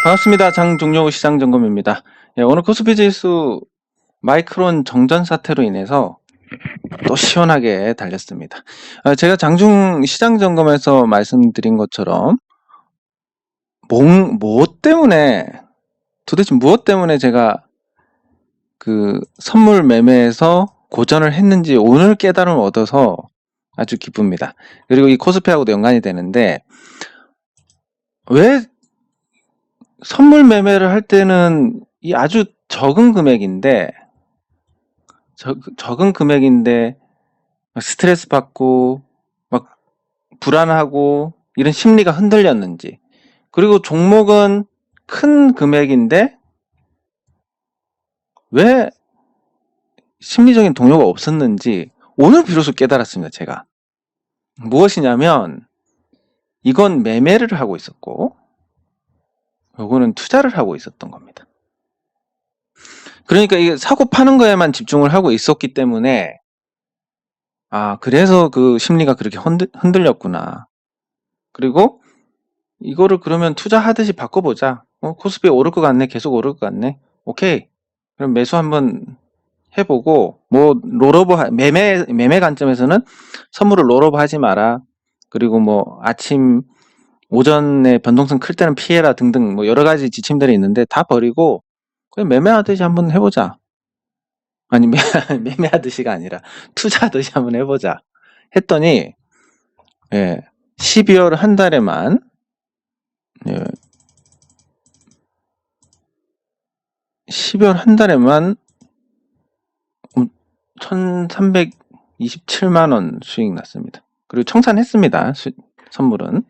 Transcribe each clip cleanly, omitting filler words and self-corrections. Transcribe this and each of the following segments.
반갑습니다. 장종료 시장점검입니다. 예, 오늘 코스피 지수 마이크론 정전 사태로 인해서 또 시원하게 달렸습니다. 제가 장중 시장점검에서 말씀드린 것처럼 도대체 무엇 때문에 제가 그 선물 매매에서 고전을 했는지 오늘 깨달음을 얻어서 아주 기쁩니다. 그리고 이 코스피하고도 연관이 되는데, 왜 선물 매매를 할 때는 이 아주 적은 금액인데 스트레스 받고 막 불안하고 이런 심리가 흔들렸는지, 그리고 종목은 큰 금액인데 왜 심리적인 동요가 없었는지 오늘 비로소 깨달았습니다. 제가 무엇이냐면, 이건 매매를 하고 있었고 요거는 투자를 하고 있었던 겁니다. 그러니까 이게 사고 파는 거에만 집중을 하고 있었기 때문에, 그래서 그 심리가 그렇게 흔들렸구나. 그리고 이거를 그러면 투자하듯이 바꿔보자. 코스피 오를 것 같네. 계속 오를 것 같네. 오케이. 그럼 매수 한번 해보고, 뭐 롤오버 매매 관점에서는 선물을 롤오버 하지 마라. 그리고 뭐 아침 오전에 변동성 클 때는 피해라 등등 뭐 여러 가지 지침들이 있는데 다 버리고 그냥 매매하듯이 한번 해보자. 아니 매매하듯이가 아니라 투자하듯이 한번 해보자 했더니, 12월 한 달에만, 12월 한 달에만 1327만 원 수익 났습니다. 그리고 청산했습니다. 선물은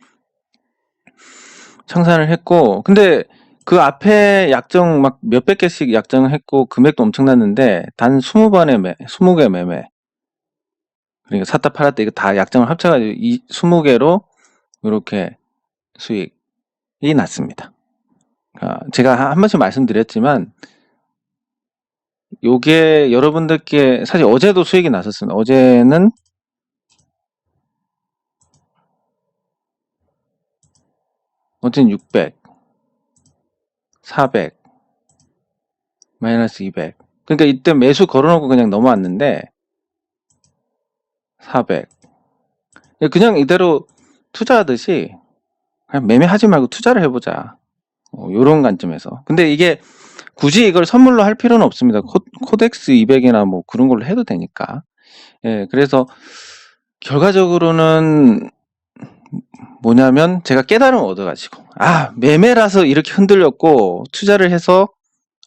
청산을 했고, 근데 그 앞에 약정 막 몇백 개씩 약정을 했고 금액도 엄청났는데 단 20개 매매, 그러니까 샀다 팔았다 이거 다 약정을 합쳐가지고 이 20개로 이렇게 수익이 났습니다. 제가 한 번씩 말씀드렸지만 요게 여러분들께 사실 어제도 수익이 났었습니다. 어제는 600, 400, 마이너스 200. 그러니까 이때 매수 걸어놓고 그냥 넘어왔는데 400. 그냥 이대로 투자하듯이 그냥 매매하지 말고 투자를 해보자. 요런 관점에서. 근데 이게 굳이 이걸 선물로 할 필요는 없습니다. 코덱스 200이나 뭐 그런 걸로 해도 되니까. 그래서 결과적으로는 뭐냐면 제가 깨달음을 얻어가지고, 매매라서 이렇게 흔들렸고 투자를 해서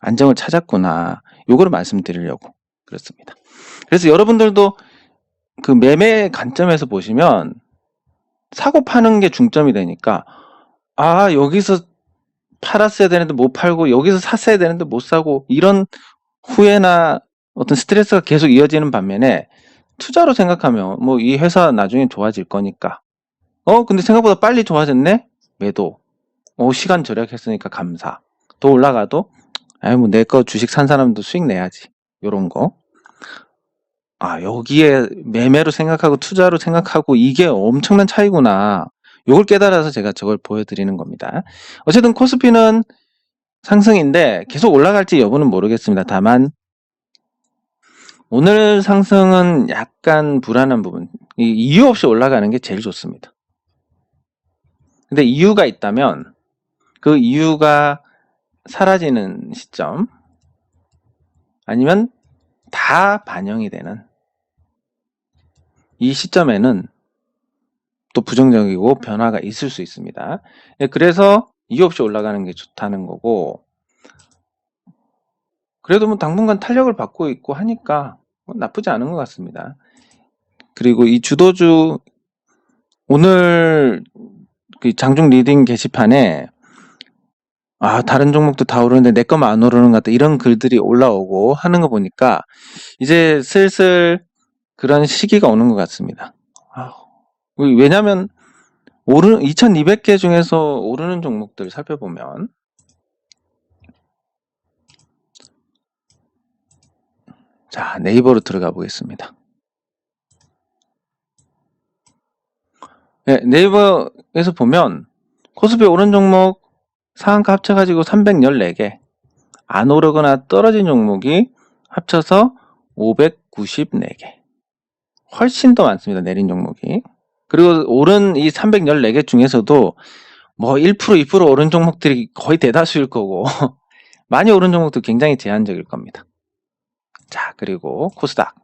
안정을 찾았구나. 요거를 말씀드리려고 그렇습니다. 그래서 여러분들도 그 매매 관점에서 보시면 사고 파는 게 중점이 되니까, 여기서 팔았어야 되는데 못 팔고 여기서 샀어야 되는데 못 사고 이런 후회나 어떤 스트레스가 계속 이어지는 반면에, 투자로 생각하면 뭐 이 회사 나중에 좋아질 거니까, 근데 생각보다 빨리 좋아졌네? 매도. 시간 절약했으니까 감사. 더 올라가도 뭐 내 거 주식 산 사람도 수익 내야지. 요런 거. 여기에 매매로 생각하고 투자로 생각하고 이게 엄청난 차이구나. 요걸 깨달아서 제가 저걸 보여드리는 겁니다. 어쨌든 코스피는 상승인데 계속 올라갈지 여부는 모르겠습니다. 다만 오늘 상승은 약간 불안한 부분, 이유 없이 올라가는 게 제일 좋습니다. 근데 이유가 있다면 그 이유가 사라지는 시점, 아니면 다 반영이 되는 이 시점에는 또 부정적이고 변화가 있을 수 있습니다. 그래서 이유 없이 올라가는 게 좋다는 거고, 그래도 뭐 당분간 탄력을 받고 있고 하니까 나쁘지 않은 것 같습니다. 그리고 이 주도주, 오늘 그 장중 리딩 게시판에 다른 종목도 다 오르는데 내 거만 안 오르는 것 같다 이런 글들이 올라오고 하는 거 보니까 이제 슬슬 그런 시기가 오는 것 같습니다. 왜냐면 2200개 중에서 오르는 종목들 살펴보면, 자, 네이버로 들어가 보겠습니다. 네이버에서 보면 코스피 오른 종목 상한가 합쳐가지고 314개, 안 오르거나 떨어진 종목이 합쳐서 594개. 훨씬 더 많습니다. 내린 종목이. 그리고 오른 이 314개 중에서도 뭐 1%, 2% 오른 종목들이 거의 대다수일 거고 많이 오른 종목도 굉장히 제한적일 겁니다. 자, 그리고 코스닥.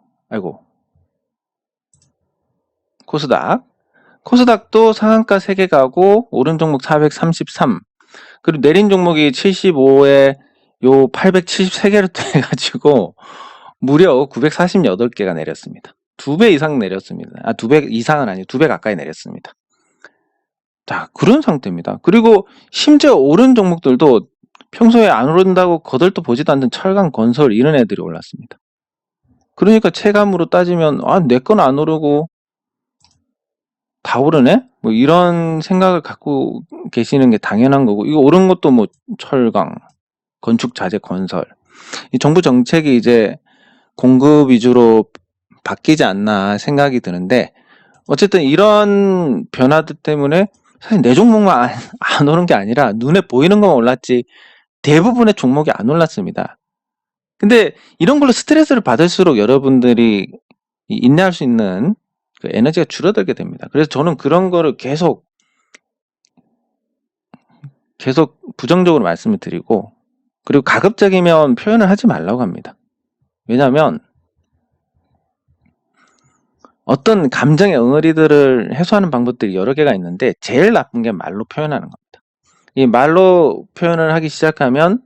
코스닥도 상한가 3개 가고 오른 종목 433, 그리고 내린 종목이 75에 요 873개로 돼가지고 무려 948개가 내렸습니다. 2배 이상 내렸습니다. 2배 이상은 아니고 2배 가까이 내렸습니다. 자, 그런 상태입니다. 그리고 심지어 오른 종목들도 평소에 안 오른다고 거들떠 보지도 않던 철강, 건설 이런 애들이 올랐습니다. 그러니까 체감으로 따지면 내 건 안 오르고 다 오르네? 뭐 이런 생각을 갖고 계시는 게 당연한 거고, 이거 오른 것도 뭐 철강, 건축 자재, 건설. 이 정부 정책이 이제 공급 위주로 바뀌지 않나 생각이 드는데, 어쨌든 이런 변화들 때문에 사실 내 종목만 안 오른 게 아니라 눈에 보이는 것만 올랐지 대부분의 종목이 안 올랐습니다. 근데 이런 걸로 스트레스를 받을수록 여러분들이 인내할 수 있는 그 에너지가 줄어들게 됩니다. 그래서 저는 그런 거를 계속 부정적으로 말씀을 드리고, 그리고 가급적이면 표현을 하지 말라고 합니다. 왜냐하면 어떤 감정의 응어리들을 해소하는 방법들이 여러 개가 있는데 제일 나쁜 게 말로 표현하는 겁니다. 이 말로 표현을 하기 시작하면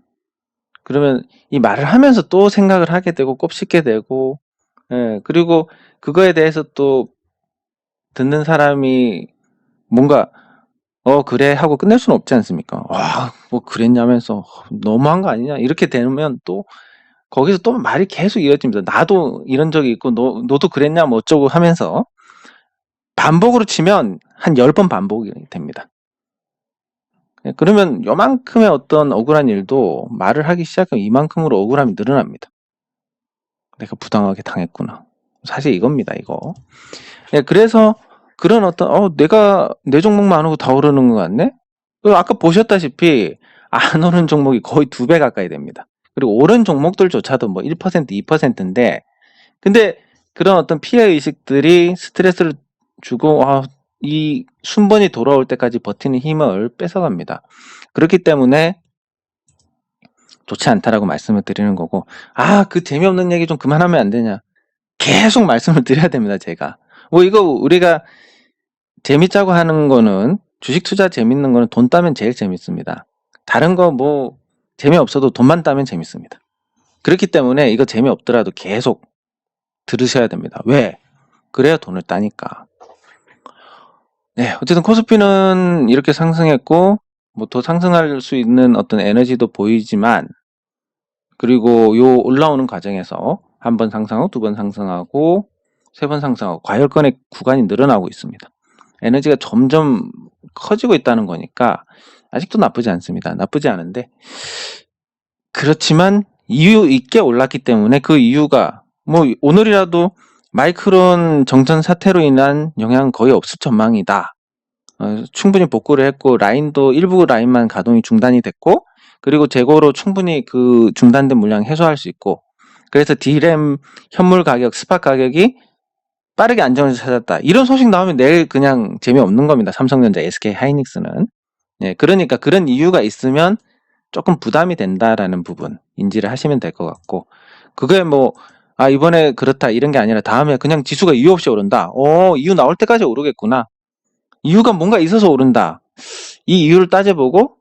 그러면 이 말을 하면서 또 생각을 하게 되고 꼽씹게 되고, 그리고 그거에 대해서 또 듣는 사람이 뭔가 그래 하고 끝낼 수는 없지 않습니까? 뭐 그랬냐면서 너무한 거 아니냐 이렇게 되면 또 거기서 또 말이 계속 이어집니다. 나도 이런 적이 있고 너도 그랬냐 뭐 어쩌고 하면서 반복으로 치면 한 10번 반복이 됩니다. 그러면 요만큼의 어떤 억울한 일도 말을 하기 시작하면 이만큼으로 억울함이 늘어납니다. 내가 부당하게 당했구나. 사실 이겁니다, 이거. 그래서 그런 어떤 내가 내 종목만 안 오고 다 오르는 것 같네? 아까 보셨다시피 안 오른 종목이 거의 2배 가까이 됩니다. 그리고 오른 종목들조차도 뭐 1%, 2%인데, 근데 그런 어떤 피해 의식들이 스트레스를 주고 이 순번이 돌아올 때까지 버티는 힘을 뺏어갑니다. 그렇기 때문에 좋지 않다라고 말씀을 드리는 거고, 그 재미없는 얘기 좀 그만하면 안 되냐? 계속 말씀을 드려야 됩니다, 제가. 뭐 이거 우리가 재밌자고 하는 거는, 주식 투자 재밌는 거는 돈 따면 제일 재밌습니다. 다른 거 뭐 재미없어도 돈만 따면 재밌습니다. 그렇기 때문에 이거 재미없더라도 계속 들으셔야 됩니다. 왜? 그래야 돈을 따니까. 네, 어쨌든 코스피는 이렇게 상승했고 뭐 더 상승할 수 있는 어떤 에너지도 보이지만, 그리고 요 올라오는 과정에서 한 번 상승하고 2번 상승하고 3번 상승하고 과열권의 구간이 늘어나고 있습니다. 에너지가 점점 커지고 있다는 거니까 아직도 나쁘지 않습니다. 나쁘지 않은데, 그렇지만 이유 있게 올랐기 때문에 그 이유가 뭐 오늘이라도 마이크론 정전 사태로 인한 영향은 거의 없을 전망이다. 충분히 복구를 했고 라인도 일부 라인만 가동이 중단이 됐고, 그리고 재고로 충분히 그 중단된 물량 해소할 수 있고, 그래서 D램 현물 가격, 스팟 가격이 빠르게 안정을 찾았다. 이런 소식 나오면 내일 그냥 재미없는 겁니다. 삼성전자, SK 하이닉스는. 그러니까 그런 이유가 있으면 조금 부담이 된다라는 부분 인지를 하시면 될 것 같고, 그게 뭐 이번에 그렇다 이런 게 아니라 다음에 그냥 지수가 이유 없이 오른다. 이유 나올 때까지 오르겠구나. 이유가 뭔가 있어서 오른다. 이 이유를 따져보고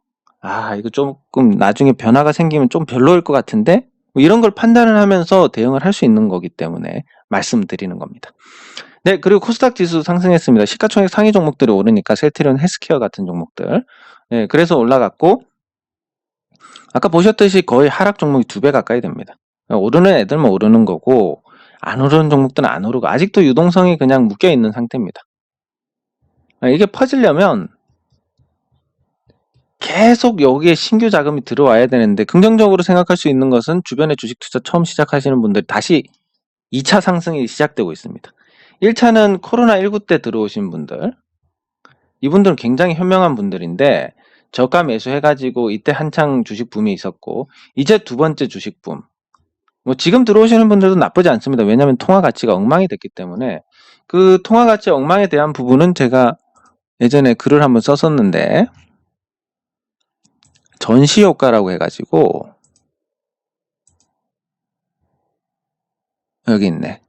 이거 조금 나중에 변화가 생기면 좀 별로일 것 같은데, 뭐 이런 걸 판단을 하면서 대응을 할 수 있는 거기 때문에 말씀드리는 겁니다. 네, 그리고 코스닥 지수 상승했습니다. 시가총액 상위 종목들이 오르니까 셀트리온, 헬스케어 같은 종목들. 그래서 올라갔고, 아까 보셨듯이 거의 하락 종목이 2배 가까이 됩니다. 오르는 애들만 오르는 거고 안 오르는 종목들은 안 오르고 아직도 유동성이 그냥 묶여 있는 상태입니다. 이게 퍼지려면 계속 여기에 신규 자금이 들어와야 되는데, 긍정적으로 생각할 수 있는 것은 주변에 주식 투자 처음 시작하시는 분들이 다시 2차 상승이 시작되고 있습니다. 1차는 코로나19 때 들어오신 분들, 이분들은 굉장히 현명한 분들인데 저가 매수해가지고 이때 한창 주식 붐이 있었고 이제 두 번째 주식 붐. 뭐 지금 들어오시는 분들도 나쁘지 않습니다. 왜냐하면 통화 가치가 엉망이 됐기 때문에 그 통화 가치 엉망에 대한 부분은 제가 예전에 글을 한번 썼었는데 전시 효과라고 해가지고 여기 있네.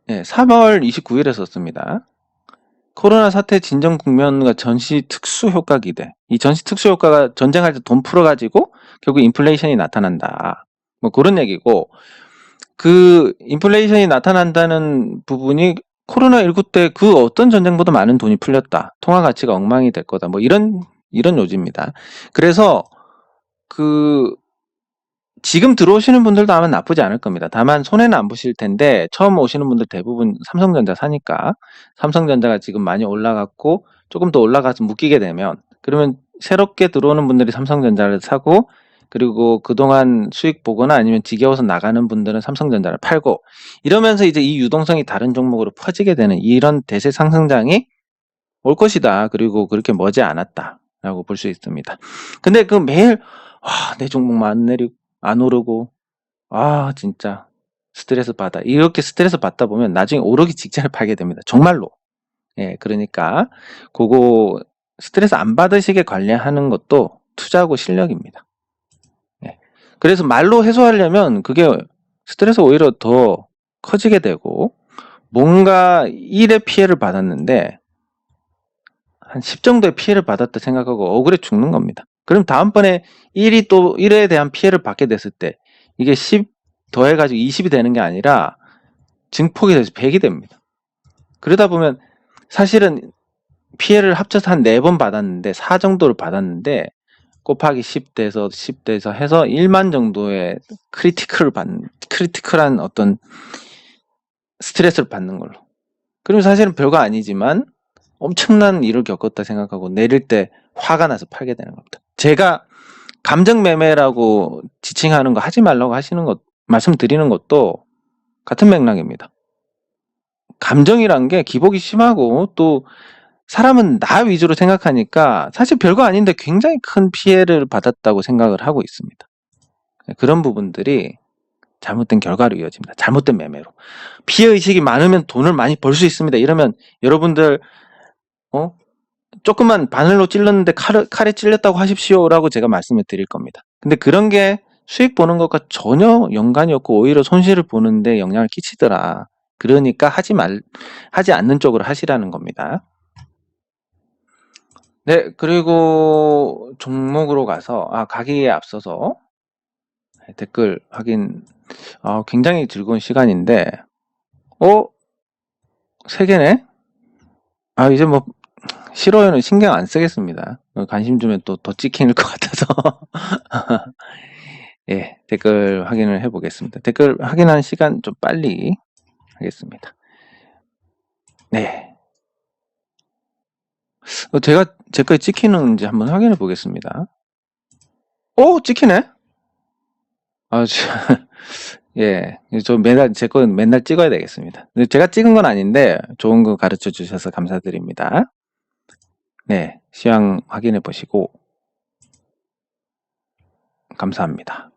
네, 3월 29일에 썼습니다. 코로나 사태 진정 국면과 전시 특수 효과 기대. 이 전시 특수 효과가 전쟁할 때 돈 풀어가지고 결국 인플레이션이 나타난다. 뭐 그런 얘기고 그 인플레이션이 나타난다는 부분이 코로나19 때 그 어떤 전쟁보다 많은 돈이 풀렸다. 통화 가치가 엉망이 될 거다. 뭐 이런 요지입니다. 그래서 그 지금 들어오시는 분들도 아마 나쁘지 않을 겁니다. 다만 손해는 안 보실 텐데 처음 오시는 분들 대부분 삼성전자 사니까 삼성전자가 지금 많이 올라갔고 조금 더 올라가서 묶이게 되면 그러면 새롭게 들어오는 분들이 삼성전자를 사고 그리고 그동안 수익 보거나 아니면 지겨워서 나가는 분들은 삼성전자를 팔고 이러면서 이제 이 유동성이 다른 종목으로 퍼지게 되는 이런 대세 상승장이 올 것이다. 그리고 그렇게 머지 않았다라고 볼 수 있습니다. 근데 그 매일 내 종목만 안 내리고 안 오르고 진짜 스트레스 받아. 이렇게 스트레스 받다 보면 나중에 오르기 직전에 팔게 됩니다. 정말로. 예, 그러니까 그거 스트레스 안 받으시게 관리하는 것도 투자하고 실력입니다. 예. 그래서 말로 해소하려면 그게 스트레스 오히려 더 커지게 되고 뭔가 일의 피해를 받았는데 한 10 정도의 피해를 받았다 생각하고 억울해 죽는 겁니다. 그럼 다음번에 1에 대한 피해를 받게 됐을 때 이게 10 더해가지고 20이 되는 게 아니라 증폭이 돼서 100이 됩니다. 그러다 보면 사실은 피해를 합쳐서 한 4번 받았는데 4 정도를 받았는데 곱하기 10 돼서 10 돼서 해서 1만 정도의 크리티컬한 어떤 스트레스를 받는 걸로. 그럼 사실은 별거 아니지만 엄청난 일을 겪었다 생각하고 내릴 때 화가 나서 팔게 되는 겁니다. 제가 감정 매매라고 지칭하는 거 하지 말라고 하시는 것 말씀드리는 것도 같은 맥락입니다. 감정이란 게 기복이 심하고 또 사람은 나 위주로 생각하니까 사실 별거 아닌데 굉장히 큰 피해를 받았다고 생각을 하고 있습니다. 그런 부분들이 잘못된 결과로 이어집니다. 잘못된 매매로. 피해의식이 많으면 돈을 많이 벌 수 있습니다. 이러면 여러분들 조금만 바늘로 찔렀는데 칼에 찔렸다고 하십시오라고 제가 말씀을 드릴 겁니다. 근데 그런 게 수익 보는 것과 전혀 연관이 없고 오히려 손실을 보는데 영향을 끼치더라. 그러니까 하지 않는 쪽으로 하시라는 겁니다. 네, 그리고 종목으로 가서 가기에 앞서서 댓글 확인 굉장히 즐거운 시간인데 3개네? 이제 뭐 싫어요는 신경 안 쓰겠습니다. 관심 주면 또 더 찍힐 것 같아서 예, 댓글 확인을 해보겠습니다. 댓글 확인하는 시간 좀 빨리 하겠습니다. 네, 제가 제 거에 찍히는지 한번 확인해 보겠습니다. 찍히네? 예, 저 매달 제 거 맨날 찍어야 되겠습니다. 제가 찍은 건 아닌데 좋은 거 가르쳐 주셔서 감사드립니다. 네, 시황 확인해 보시고 감사합니다.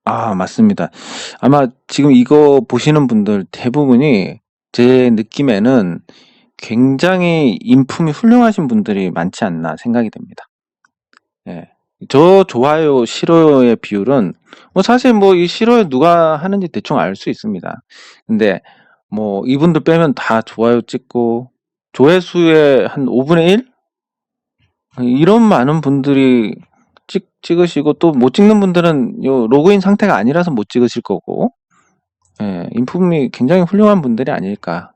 맞습니다. 아마 지금 이거 보시는 분들 대부분이 제 느낌에는 굉장히 인품이 훌륭하신 분들이 많지 않나 생각이 됩니다. 예. 저 좋아요, 싫어요의 비율은 사실 이 싫어요 누가 하는지 대충 알 수 있습니다. 근데 이분들 빼면 다 좋아요 찍고 조회수의 한 5분의 1? 이런 많은 분들이 찍으시고 또 못 찍는 분들은 요 로그인 상태가 아니라서 못 찍으실 거고 인품이 굉장히 훌륭한 분들이 아닐까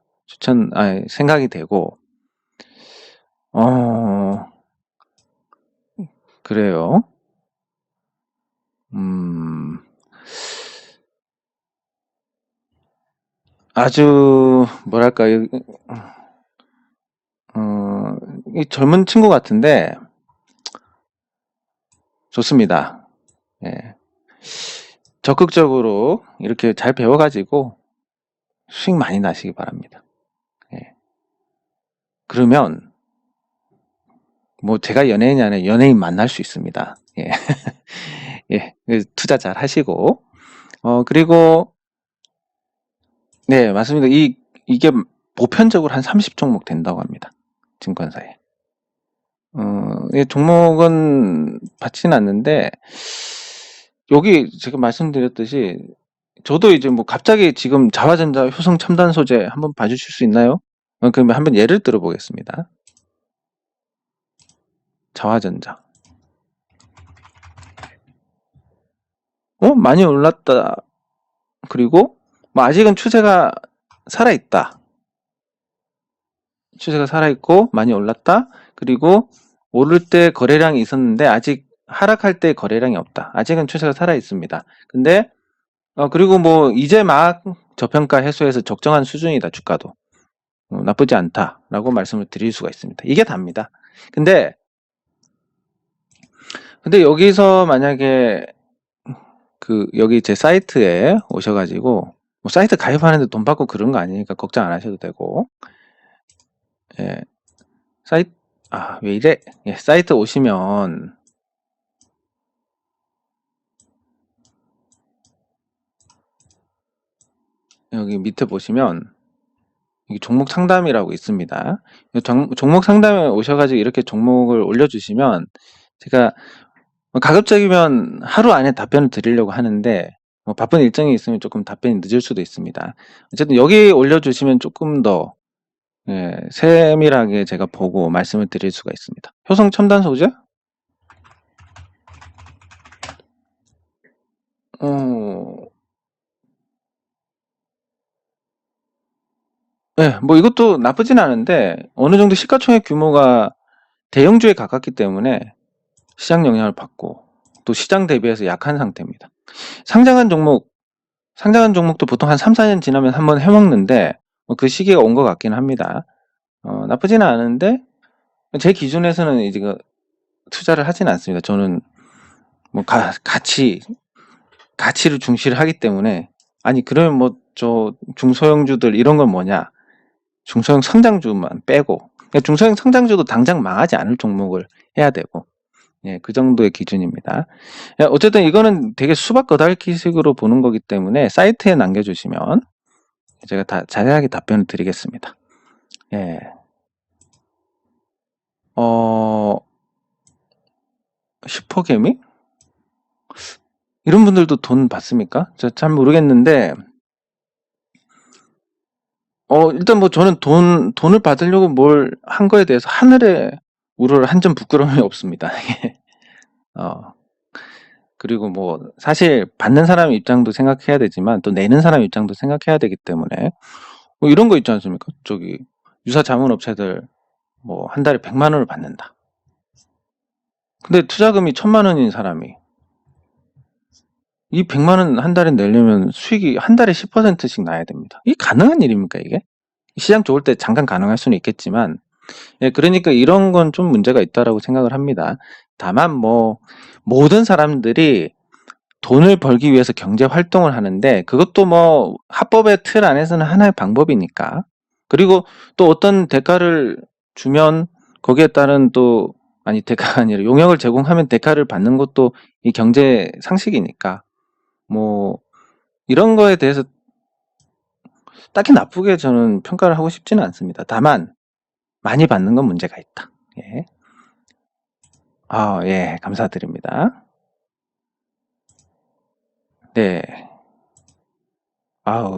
생각이 되고 그래요. 아주 뭐랄까 이 젊은 친구 같은데 좋습니다. 예. 적극적으로 이렇게 잘 배워가지고 수익 많이 나시기 바랍니다. 예. 그러면 뭐 제가 연예인이 아니라 연예인 만날 수 있습니다. 예. 예. 투자 잘 하시고 그리고 네, 맞습니다. 이게 보편적으로 한 30종목 된다고 합니다. 증권사에. 종목은 받지는 않는데 여기 제가 말씀드렸듯이 저도 이제 뭐 갑자기 지금 자화전자 효성 첨단 소재 한번 봐주실 수 있나요? 그러면 한번 예를 들어 보겠습니다. 자화전자. 많이 올랐다. 그리고 뭐 아직은 추세가 살아있다. 추세가 살아있고 많이 올랐다. 그리고 오를 때 거래량이 있었는데 아직 하락할 때 거래량이 없다. 아직은 추세가 살아있습니다. 근데 그리고 뭐 이제 막 저평가 해소해서 적정한 수준이다. 주가도 나쁘지 않다라고 말씀을 드릴 수가 있습니다. 이게 답니다. 근데 여기서 만약에 여기 제 사이트에 오셔가지고 뭐 사이트 가입하는데 돈 받고 그런 거 아니니까 걱정 안 하셔도 되고, 예, 사이트 왜 이래? 예, 사이트 오시면 여기 밑에 보시면 여기 종목 상담이라고 있습니다. 종목 상담에 오셔가지고 이렇게 종목을 올려주시면 제가 가급적이면 하루 안에 답변을 드리려고 하는데 뭐 바쁜 일정이 있으면 조금 답변이 늦을 수도 있습니다. 어쨌든 여기 올려주시면 조금 더 세밀하게 제가 보고 말씀을 드릴 수가 있습니다. 효성 첨단 소재? 네, 뭐 이것도 나쁘진 않은데 어느 정도 시가총액 규모가 대형주에 가깝기 때문에 시장 영향을 받고 또 시장 대비해서 약한 상태입니다. 상장한 종목도 보통 한 3, 4년 지나면 한번 해먹는데 그 시기가 온 것 같긴 합니다. 나쁘지는 않은데 제 기준에서는 이제 투자를 하진 않습니다. 저는 뭐 가치를 중시를 하기 때문에 아니 그러면 뭐 저 중소형주들 이런 건 뭐냐? 중소형 성장주만 빼고 그러니까 중소형 성장주도 당장 망하지 않을 종목을 해야 되고 그 정도의 기준입니다. 어쨌든 이거는 되게 수박 거달기식으로 보는 거기 때문에 사이트에 남겨주시면 제가 다 자세하게 답변을 드리겠습니다. 예. 슈퍼개미? 이런 분들도 돈 받습니까? 저 잘 모르겠는데 일단 뭐 저는 돈을 받으려고 뭘 한 거에 대해서 하늘에 우러러 한 점 부끄러움이 없습니다. 그리고 뭐 사실 받는 사람 입장도 생각해야 되지만 또 내는 사람 입장도 생각해야 되기 때문에 뭐 이런 거 있지 않습니까? 저기 유사 자문업체들 뭐 한 달에 100만 원을 받는다. 근데 투자금이 1000만 원인 사람이 이 100만 원 한 달에 내려면 수익이 한 달에 10%씩 나야 됩니다. 이게 가능한 일입니까, 이게? 시장 좋을 때 잠깐 가능할 수는 있겠지만 그러니까 이런 건 좀 문제가 있다라고 생각을 합니다. 다만 뭐 모든 사람들이 돈을 벌기 위해서 경제 활동을 하는데 그것도 뭐 합법의 틀 안에서는 하나의 방법이니까. 그리고 또 어떤 대가를 주면 거기에 따른 또 아니 대가가 아니라 용역을 제공하면 대가를 받는 것도 이 경제 상식이니까 뭐 이런 거에 대해서 딱히 나쁘게 저는 평가를 하고 싶지는 않습니다. 다만 많이 받는 건 문제가 있다. 예. 예, 감사드립니다. 네.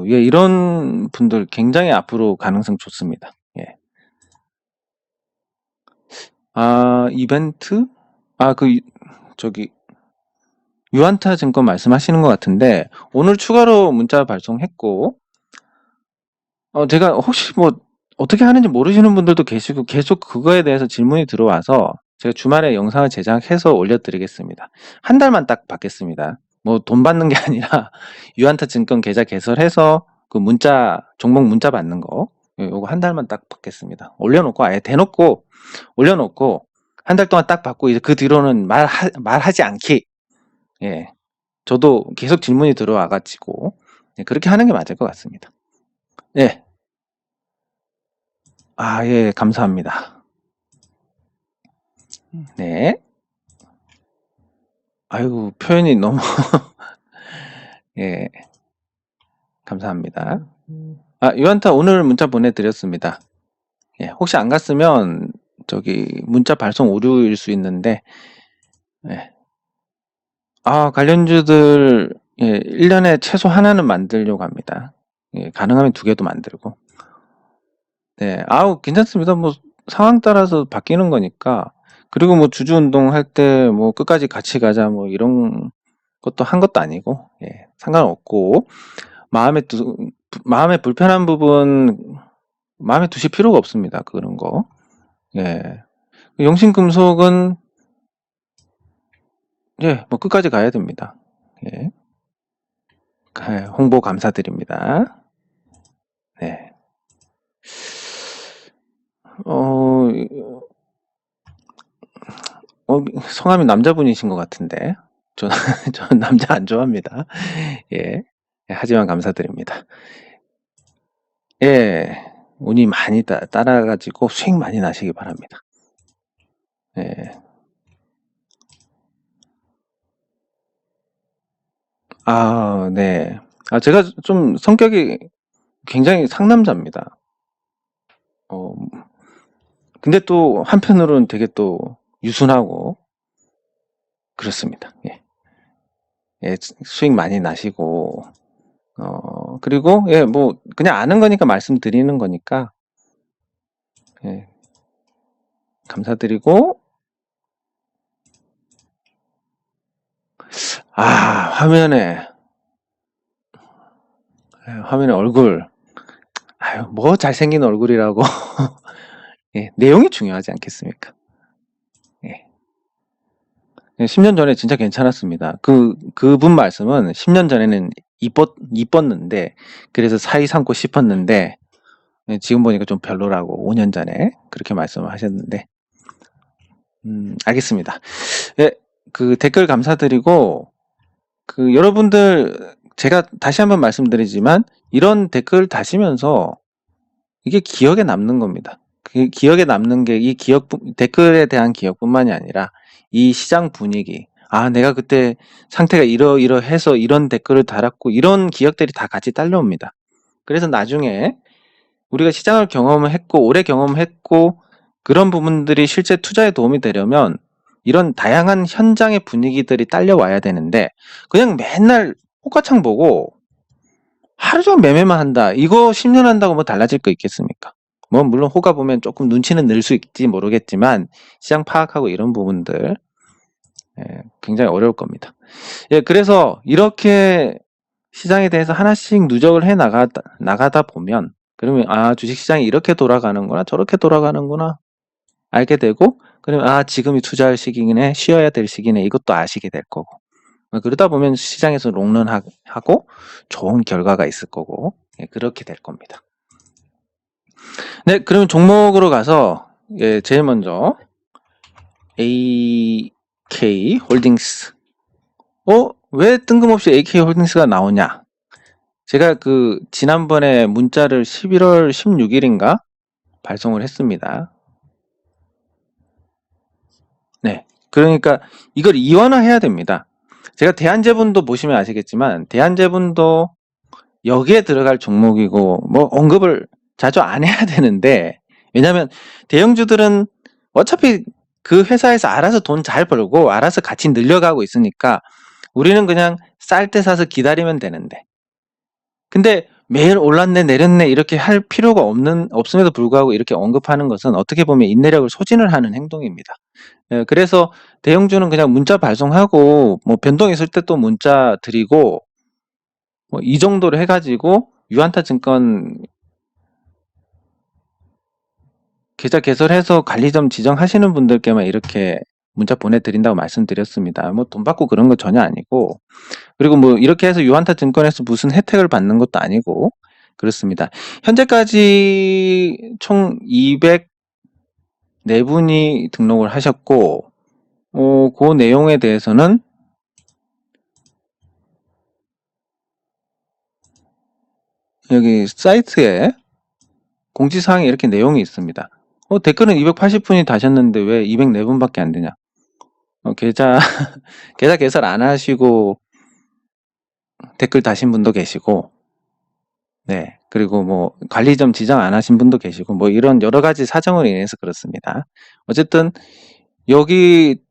예, 이런 분들 굉장히 앞으로 가능성 좋습니다. 예. 이벤트? 저기, 유한타 증권 말씀하시는 것 같은데, 오늘 추가로 문자 발송했고, 제가 혹시 뭐, 어떻게 하는지 모르시는 분들도 계시고, 계속 그거에 대해서 질문이 들어와서, 제가 주말에 영상을 제작해서 올려드리겠습니다. 한 달만 딱 받겠습니다. 뭐, 돈 받는 게 아니라, 유한타 증권 계좌 개설해서, 종목 문자 받는 거, 요거 한 달만 딱 받겠습니다. 올려놓고, 아예 대놓고, 올려놓고, 한 달 동안 딱 받고, 이제 그 뒤로는 말하지 않기. 예. 저도 계속 질문이 들어와가지고, 그렇게 하는 게 맞을 것 같습니다. 예. 예, 감사합니다. 네. 아이고, 표현이 너무, 예, 감사합니다. 유한타 오늘 문자 보내드렸습니다. 예, 혹시 안 갔으면, 문자 발송 오류일 수 있는데, 예. 관련주들, 예, 1년에 최소 하나는 만들려고 합니다. 예, 가능하면 2개도 만들고. 네, 괜찮습니다. 뭐, 상황 따라서 바뀌는 거니까. 그리고 뭐, 주주 운동 할 때, 뭐, 끝까지 같이 가자, 뭐, 이런 것도 한 것도 아니고, 예, 상관없고, 마음에 불편한 부분, 마음에 두실 필요가 없습니다. 그런 거. 예. 용신금속은, 예, 뭐, 끝까지 가야 됩니다. 예. 홍보 감사드립니다. 네. 어, 성함이 남자분이신 것 같은데. 저는, 저는 남자 안 좋아합니다. 예. 하지만 감사드립니다. 예. 운이 많이 따라가지고 수익 많이 나시기 바랍니다. 예. 네. 제가 좀 성격이 굉장히 상남자입니다. 근데 또 한편으로는 되게 또 유순하고 그렇습니다. 예. 예, 수익 많이 나시고, 그리고, 예, 뭐, 그냥 아는 거니까 말씀드리는 거니까, 예, 감사드리고, 화면에, 화면에 얼굴, 뭐 잘생긴 얼굴이라고. 예, 내용이 중요하지 않겠습니까? 예. 10년 전에 진짜 괜찮았습니다. 그분 말씀은 10년 전에는 이뻤는데, 그래서 사이 삼고 싶었는데, 지금 보니까 좀 별로라고, 5년 전에 그렇게 말씀을 하셨는데, 알겠습니다. 예, 댓글 감사드리고, 여러분들, 제가 다시 한번 말씀드리지만, 이런 댓글 다시면서, 이게 기억에 남는 겁니다. 기억에 남는 게 댓글에 대한 기억뿐만이 아니라 이 시장 분위기. 내가 그때 상태가 이러이러해서 이런 댓글을 달았고 이런 기억들이 다 같이 딸려옵니다. 그래서 나중에 우리가 시장을 경험했고 오래 경험했고 그런 부분들이 실제 투자에 도움이 되려면 이런 다양한 현장의 분위기들이 딸려와야 되는데 그냥 맨날 호가창 보고 하루 종일 매매만 한다. 이거 10년 한다고 뭐 달라질 거 있겠습니까? 뭐 물론 호가 보면 조금 눈치는 늘 수 있지 모르겠지만 시장 파악하고 이런 부분들 굉장히 어려울 겁니다. 예, 그래서 이렇게 시장에 대해서 하나씩 누적을 해 나가다 보면 그러면 주식시장이 이렇게 돌아가는구나 저렇게 돌아가는구나 알게 되고 그러면 지금이 투자할 시기네 쉬어야 될 시기네 이것도 아시게 될 거고 그러다 보면 시장에서 롱런하고 좋은 결과가 있을 거고 그렇게 될 겁니다. 네, 그러면 종목으로 가서 제일 먼저 AK 홀딩스. 왜 뜬금없이 AK 홀딩스가 나오냐? 제가 지난번에 문자를 11월 16일인가 발송을 했습니다. 네, 그러니까 이걸 이원화해야 됩니다. 제가 대한제분도 보시면 아시겠지만 대한제분도 여기에 들어갈 종목이고 뭐 언급을 자주 안 해야 되는데 왜냐하면 대형주들은 어차피 그 회사에서 알아서 돈 잘 벌고 알아서 같이 늘려가고 있으니까 우리는 그냥 쌀 때 사서 기다리면 되는데 근데 매일 올랐네 내렸네 이렇게 할 필요가 없음에도 불구하고 이렇게 언급하는 것은 어떻게 보면 인내력을 소진을 하는 행동입니다. 그래서 대형주는 그냥 문자 발송하고 뭐 변동 있을 때 또 문자 드리고 뭐 이 정도로 해가지고 유한타증권 계좌 개설해서 관리점 지정하시는 분들께만 이렇게 문자 보내드린다고 말씀드렸습니다. 뭐 돈 받고 그런 거 전혀 아니고 그리고 뭐 이렇게 해서 유한타증권에서 무슨 혜택을 받는 것도 아니고 그렇습니다. 현재까지 총 204분이 등록을 하셨고 그 내용에 대해서는 여기 사이트에 공지사항에 이렇게 내용이 있습니다. 댓글은 280분이 다셨는데 왜 204분밖에 안 되냐? 계좌 개설 안 하시고 댓글 다신 분도 계시고, 네. 그리고 뭐 관리점 지정 안 하신 분도 계시고, 뭐 이런 여러 가지 사정으로 인해서 그렇습니다. 어쨌든 여기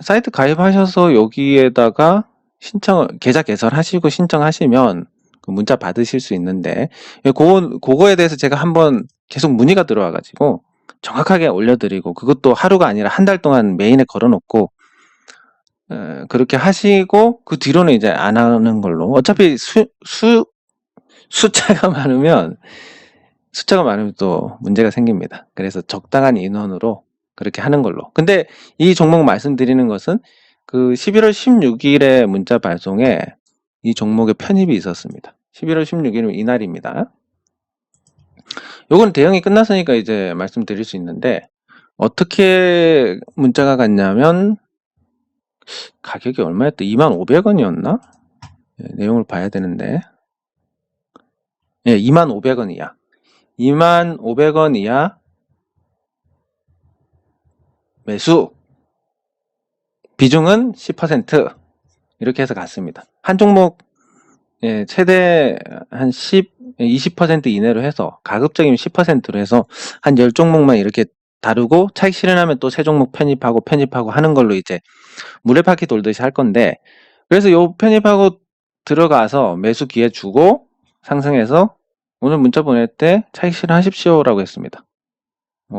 사이트 가입하셔서 여기에다가 계좌 개설하시고 신청하시면 그 문자 받으실 수 있는데, 그거에 대해서 제가 한번 계속 문의가 들어와가지고 정확하게 올려드리고, 그것도 하루가 아니라 한 달 동안 메인에 걸어놓고, 그렇게 하시고 그 뒤로는 이제 안 하는 걸로. 어차피 숫자가 많으면 또 문제가 생깁니다. 그래서 적당한 인원으로 그렇게 하는 걸로. 근데 이 종목 말씀드리는 것은 그 11월 16일에 문자 발송에 이 종목의 편입이 있었습니다. 11월 16일은 이날입니다. 요건 대응이 끝났으니까 이제 말씀드릴 수 있는데, 어떻게 문자가 갔냐면 가격이 얼마였다? 25,500원이었나? 내용을 봐야 되는데, 25,500원 이하. 25,500원 이하 매수. 비중은 10%. 이렇게 해서 갔습니다. 한 종목 최대 한 20% 이내로 해서 가급적이면 10%로 해서 한 10종목만 이렇게 다루고 차익 실현하면 또 새 종목 편입하고 하는 걸로 이제 물레바퀴 돌듯이 할 건데, 그래서 요 편입하고 들어가서 매수 기회 주고 상승해서 오늘 문자 보낼 때 차익 실현하십시오라고 했습니다.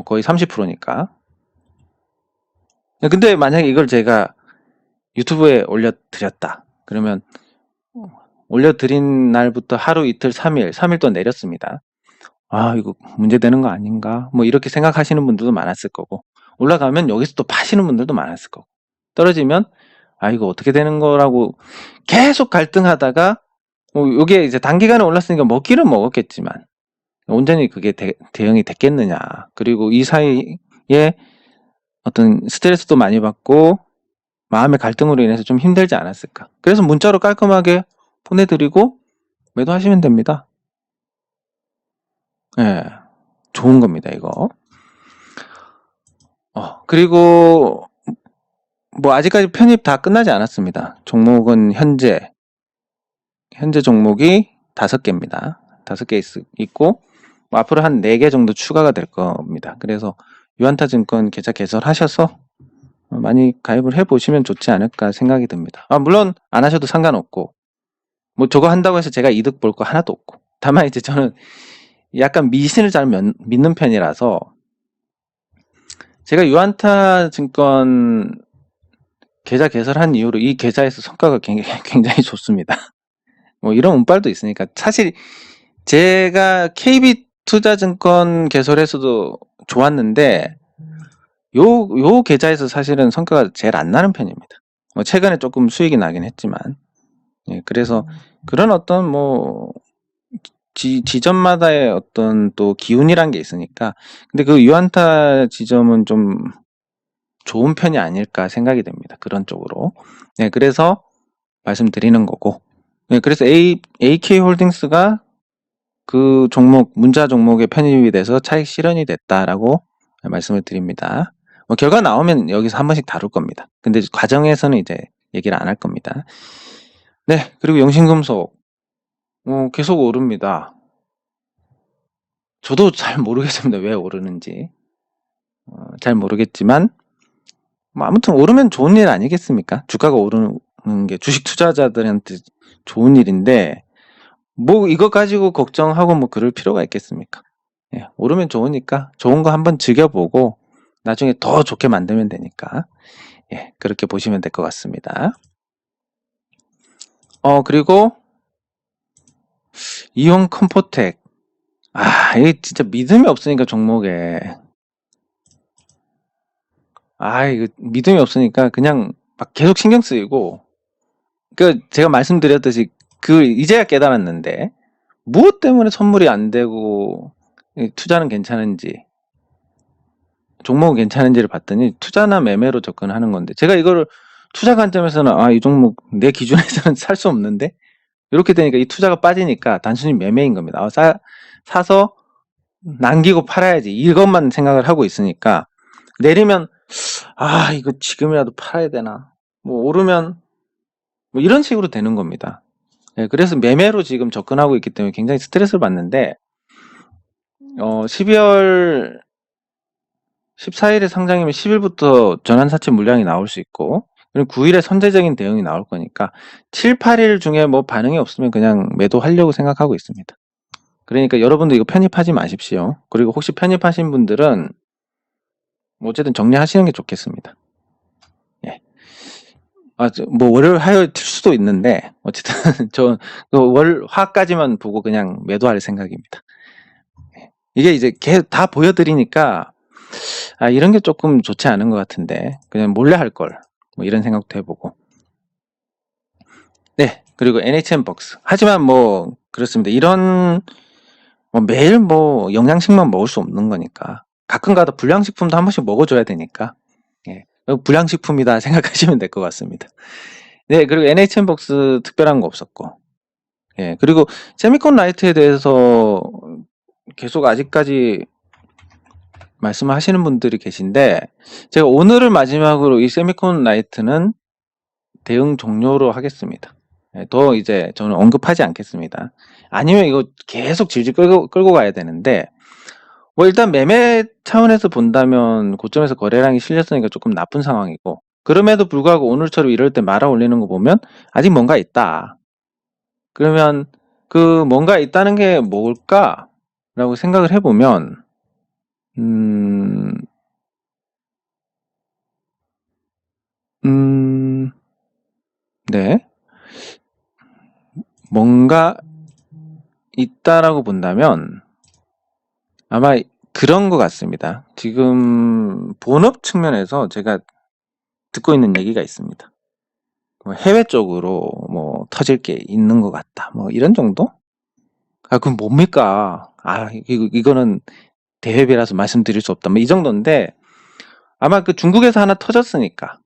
거의 30%니까. 근데 만약에 이걸 제가 유튜브에 올려드렸다 그러면 올려드린 날부터 하루 이틀 3일 동안 내렸습니다. 이거 문제되는 거 아닌가 뭐 이렇게 생각하시는 분들도 많았을 거고, 올라가면 여기서 또 파시는 분들도 많았을 거고, 떨어지면 이거 어떻게 되는 거라고 계속 갈등하다가 요게 이제 단기간에 올랐으니까 먹기는 먹었겠지만 온전히 그게 대응이 됐겠느냐, 그리고 이 사이에 어떤 스트레스도 많이 받고 마음의 갈등으로 인해서 좀 힘들지 않았을까. 그래서 문자로 깔끔하게 보내드리고 매도하시면 됩니다. 좋은 겁니다, 이거. 그리고 뭐 아직까지 편입 다 끝나지 않았습니다. 종목은 현재 종목이 5개입니다. 5개 있고 뭐 앞으로 한 4개 정도 추가가 될 겁니다. 그래서 유한타증권 계좌 개설하셔서 많이 가입을 해보시면 좋지 않을까 생각이 듭니다. 물론 안 하셔도 상관없고, 뭐 저거 한다고 해서 제가 이득 볼 거 하나도 없고, 다만 이제 저는 약간 미신을 잘 믿는 편이라서 제가 유한타증권 계좌 개설한 이후로 이 계좌에서 성과가 굉장히 좋습니다. 뭐 이런 운빨도 있으니까. 사실 제가 KB투자증권 개설해서도 좋았는데 요 계좌에서 사실은 성과가 제일 안 나는 편입니다. 최근에 조금 수익이 나긴 했지만, 그래서 그런 어떤 뭐 지점마다의 어떤 또 기운이란 게 있으니까. 근데 그 유한타 지점은 좀 좋은 편이 아닐까 생각이 됩니다. 그런 쪽으로. 그래서 말씀드리는 거고. 그래서 AK홀딩스가 그 종목, 문자 종목에 편입이 돼서 차익 실현이 됐다라고 말씀을 드립니다. 결과 나오면 여기서 한 번씩 다룰 겁니다. 근데 과정에서는 이제 얘기를 안 할 겁니다. 네, 그리고 영신금속 계속 오릅니다. 저도 잘 모르겠습니다. 왜 오르는지. 잘 모르겠지만 뭐 아무튼 오르면 좋은 일 아니겠습니까? 주가가 오르는 게 주식 투자자들한테 좋은 일인데 뭐 이거 가지고 걱정하고 뭐 그럴 필요가 있겠습니까? 오르면 좋으니까 좋은 거 한번 즐겨보고 나중에 더 좋게 만들면 되니까 그렇게 보시면 될 것 같습니다. 그리고 이온 컴포텍, 이게 진짜 믿음이 없으니까 종목에 이거 믿음이 없으니까 그냥 막 계속 신경 쓰이고, 제가 말씀드렸듯이 이제야 깨달았는데 무엇 때문에 선물이 안 되고 투자는 괜찮은지, 종목은 괜찮은지를 봤더니 투자나 매매로 접근하는 건데, 제가 이거를 투자 관점에서는 이 종목 내 기준에서는 살 수 없는데, 이렇게 되니까 이 투자가 빠지니까 단순히 매매인 겁니다. 사서 남기고 팔아야지 이것만 생각을 하고 있으니까 내리면 이거 지금이라도 팔아야 되나 뭐 오르면 뭐 이런 식으로 되는 겁니다. 그래서 매매로 지금 접근하고 있기 때문에 굉장히 스트레스를 받는데 12월 14일에 상장이면 10일부터 전환사채 물량이 나올 수 있고 그리고 9일에 선제적인 대응이 나올 거니까 7, 8일 중에 뭐 반응이 없으면 그냥 매도하려고 생각하고 있습니다. 그러니까 여러분도 이거 편입하지 마십시오. 그리고 혹시 편입하신 분들은 뭐 어쨌든 정리하시는 게 좋겠습니다. 예. 뭐 월요일 화요일 튈 수도 있는데 어쨌든 저 화까지만 보고 그냥 매도할 생각입니다. 이게 이제 다 보여드리니까 이런 게 조금 좋지 않은 것 같은데 그냥 몰래 할 걸 뭐 이런 생각도 해보고 네 그리고 NHN 벅스 하지만 뭐 그렇습니다. 이런 뭐 매일 뭐 영양식만 먹을 수 없는 거니까 가끔가다 불량식품도 한 번씩 먹어줘야 되니까 불량식품이다 생각하시면 될 것 같습니다. 네 그리고 NHN 벅스 특별한 거 없었고 그리고 세미콘 라이트에 대해서 계속 아직까지 말씀하시는 분들이 계신데 제가 오늘을 마지막으로 이 세미콘 라이트는 대응 종료로 하겠습니다. 더 이제 저는 언급하지 않겠습니다. 아니면 이거 계속 질질 끌고 가야 되는데 뭐 일단 매매 차원에서 본다면 고점에서 거래량이 실렸으니까 조금 나쁜 상황이고 그럼에도 불구하고 오늘처럼 이럴 때 말아 올리는 거 보면 아직 뭔가 있다. 그러면 그 뭔가 있다는 게 뭘까? 라고 생각을 해보면 네. 뭔가 있다라고 본다면 아마 그런 것 같습니다. 지금 본업 측면에서 제가 듣고 있는 얘기가 있습니다. 뭐 해외 쪽으로 뭐 터질 게 있는 것 같다. 뭐 이런 정도? 그럼 뭡니까? 이거는 대회비라서 말씀드릴 수 없다. 뭐 이 정도인데 아마 그 중국에서 하나 터졌으니까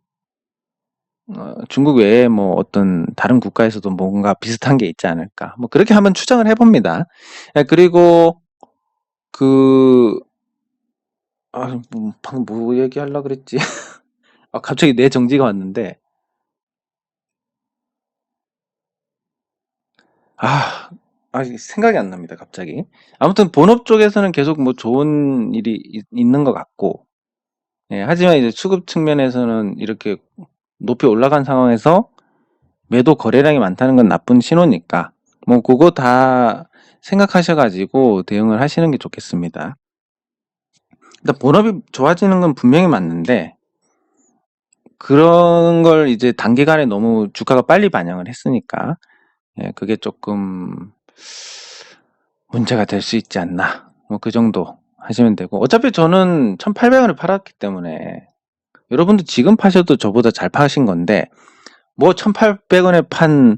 중국 외에 뭐 어떤 다른 국가에서도 뭔가 비슷한 게 있지 않을까. 뭐 그렇게 한번 추정을 해봅니다. 그리고 방금 뭐 얘기하려고 그랬지? 갑자기 내 정지가 왔는데 생각이 안 납니다. 갑자기. 아무튼 본업 쪽에서는 계속 뭐 좋은 일이 있는 것 같고 하지만 이제 수급 측면에서는 이렇게 높이 올라간 상황에서 매도 거래량이 많다는 건 나쁜 신호니까 뭐 그거 다 생각하셔가지고 대응을 하시는 게 좋겠습니다. 일단 본업이 좋아지는 건 분명히 맞는데 그런 걸 이제 단기간에 너무 주가가 빨리 반영을 했으니까 그게 조금 문제가 될 수 있지 않나 뭐 그 정도 하시면 되고 어차피 저는 1800원을 팔았기 때문에 여러분도 지금 파셔도 저보다 잘 파신 건데 뭐 1800원에 판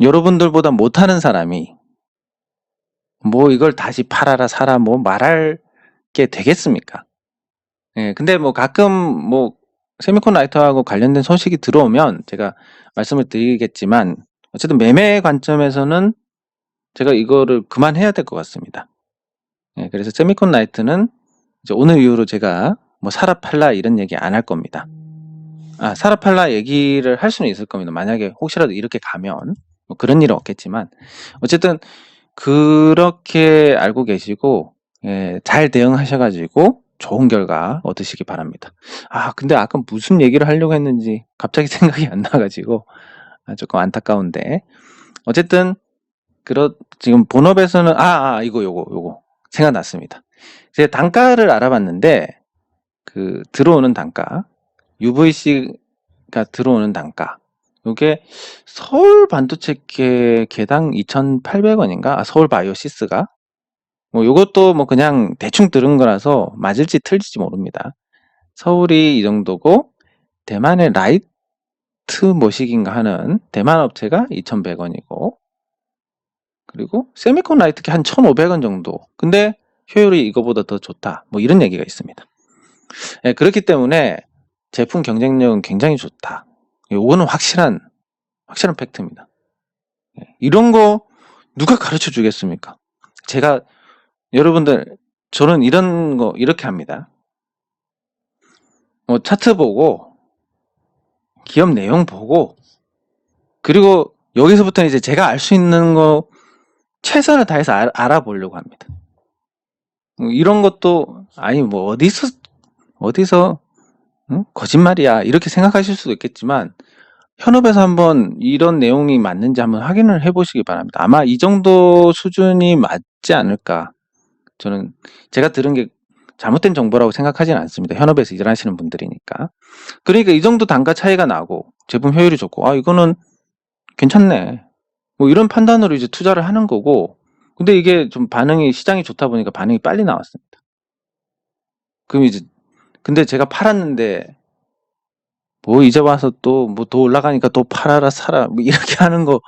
여러분들보다 못하는 사람이 뭐 이걸 다시 팔아라 사라 뭐 말할 게 되겠습니까? 근데 뭐 가끔 뭐 세미콘 라이터하고 관련된 소식이 들어오면 제가 말씀을 드리겠지만 어쨌든 매매 관점에서는 제가 이거를 그만해야 될 것 같습니다. 그래서 세미콘 라이트는 이제 오늘 이후로 제가 뭐 사라 팔라 이런 얘기 안 할 겁니다. 사라 팔라 얘기를 할 수는 있을 겁니다. 만약에 혹시라도 이렇게 가면 뭐 그런 일은 없겠지만 어쨌든 그렇게 알고 계시고 잘 대응하셔가지고 좋은 결과 얻으시기 바랍니다. 근데 아까 무슨 얘기를 하려고 했는지 갑자기 생각이 안 나가지고 조금 안타까운데 어쨌든 지금 본업에서는 요거 생각났습니다. 제가 단가를 알아봤는데 그 들어오는 단가 UVC가 들어오는 단가 요게 서울 반도체계 개당 2,800원인가? 서울 바이오시스가 뭐 요것도 뭐 그냥 대충 들은 거라서 맞을지 틀릴지 모릅니다. 서울이 이 정도고 대만의 라이트 모식인가 하는 대만 업체가 2,100원이고 그리고 세미콘 라이트기 한 1,500원 정도. 근데 효율이 이거보다 더 좋다. 뭐 이런 얘기가 있습니다. 그렇기 때문에 제품 경쟁력은 굉장히 좋다. 요거는 확실한 팩트입니다. 이런 거 누가 가르쳐 주겠습니까? 제가 여러분들, 저는 이런 거 이렇게 합니다. 차트 보고, 기업 내용 보고, 그리고 여기서부터는 이제 제가 알 수 있는 거 최선을 다해서 알아보려고 합니다. 이런 것도, 아니, 뭐, 어디서, 응? 거짓말이야. 이렇게 생각하실 수도 있겠지만, 현업에서 한번 이런 내용이 맞는지 한번 확인을 해보시기 바랍니다. 아마 이 정도 수준이 맞지 않을까. 저는 제가 들은 게 잘못된 정보라고 생각하지는 않습니다. 현업에서 일하시는 분들이니까. 그러니까 이 정도 단가 차이가 나고 제품 효율이 좋고 아 이거는 괜찮네. 뭐 이런 판단으로 이제 투자를 하는 거고 근데 이게 좀 시장이 좋다 보니까 반응이 빨리 나왔습니다. 그럼 이제 근데 제가 팔았는데 뭐 이제 와서 또 뭐 더 올라가니까 또 팔아라 사라 뭐 이렇게 하는 거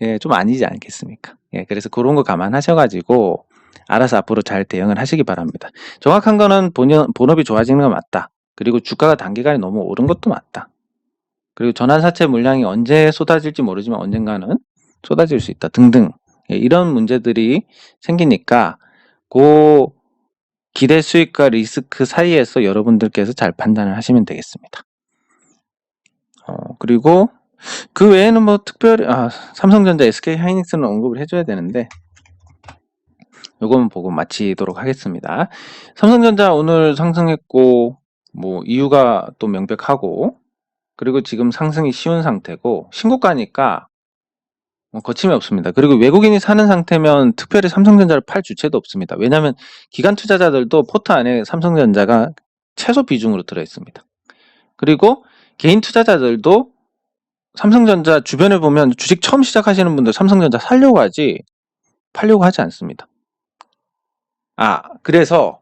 예, 좀 아니지 않겠습니까? 예, 그래서 그런 거 감안하셔가지고 알아서 앞으로 잘 대응을 하시기 바랍니다. 정확한 거는 본업이 좋아지는 건 맞다. 그리고 주가가 단기간에 너무 오른 것도 맞다. 그리고 전환사채 물량이 언제 쏟아질지 모르지만 언젠가는 쏟아질 수 있다 등등 예, 이런 문제들이 생기니까 그 기대 수익과 리스크 사이에서 여러분들께서 잘 판단을 하시면 되겠습니다. 그리고 그 외에는 뭐 특별히 삼성전자, SK하이닉스는 언급을 해줘야 되는데 요거만 보고 마치도록 하겠습니다. 삼성전자 오늘 상승했고 뭐 이유가 또 명백하고 그리고 지금 상승이 쉬운 상태고 신고가니까 거침이 없습니다. 그리고 외국인이 사는 상태면 특별히 삼성전자를 팔 주체도 없습니다. 왜냐하면 기관 투자자들도 포트 안에 삼성전자가 최소 비중으로 들어있습니다. 그리고 개인 투자자들도 삼성전자 주변에 보면 주식 처음 시작하시는 분들 삼성전자 살려고 하지 팔려고 하지 않습니다. 그래서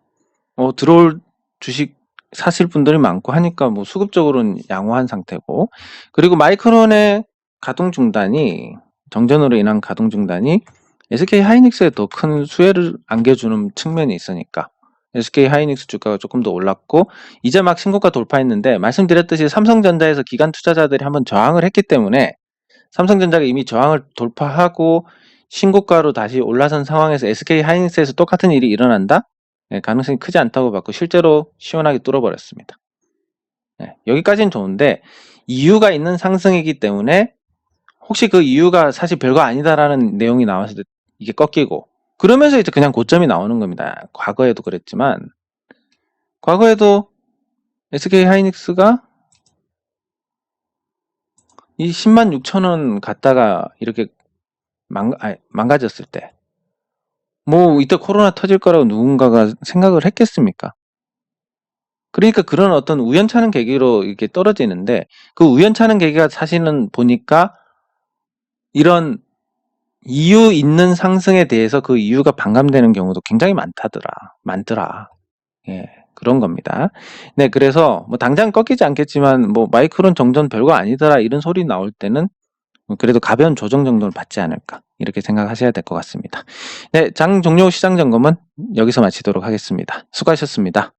들어올 주식 사실 분들이 많고 하니까 뭐 수급적으로는 양호한 상태고 그리고 마이크론의 가동 중단이 정전으로 인한 가동 중단이 SK하이닉스에 더 큰 수혜를 안겨주는 측면이 있으니까 SK하이닉스 주가가 조금 더 올랐고 이제 막 신고가 돌파했는데 말씀드렸듯이 삼성전자에서 기관 투자자들이 한번 저항을 했기 때문에 삼성전자가 이미 저항을 돌파하고 신고가로 다시 올라선 상황에서 SK하이닉스에서 똑같은 일이 일어난다? 네, 가능성이 크지 않다고 봤고 실제로 시원하게 뚫어버렸습니다. 네, 여기까지는 좋은데 이유가 있는 상승이기 때문에 혹시 그 이유가 사실 별거 아니다라는 내용이 나왔을 때 이게 꺾이고 그러면서 이제 그냥 고점이 나오는 겁니다. 과거에도 그랬지만 과거에도 SK하이닉스가 이 106,000원 갔다가 이렇게 망가졌을 때 뭐 이때 코로나 터질 거라고 누군가가 생각을 했겠습니까? 그러니까 그런 어떤 우연찮은 계기로 이렇게 떨어지는데 그 우연찮은 계기가 사실은 보니까 이런 이유 있는 상승에 대해서 그 이유가 반감되는 경우도 굉장히 많더라. 예, 그런 겁니다. 네, 그래서 뭐 당장 꺾이지 않겠지만 뭐 마이크론 정전 별거 아니더라 이런 소리 나올 때는 그래도 가벼운 조정 정도는 받지 않을까 이렇게 생각하셔야 될 것 같습니다. 네, 장 종료 시장 점검은 여기서 마치도록 하겠습니다. 수고하셨습니다.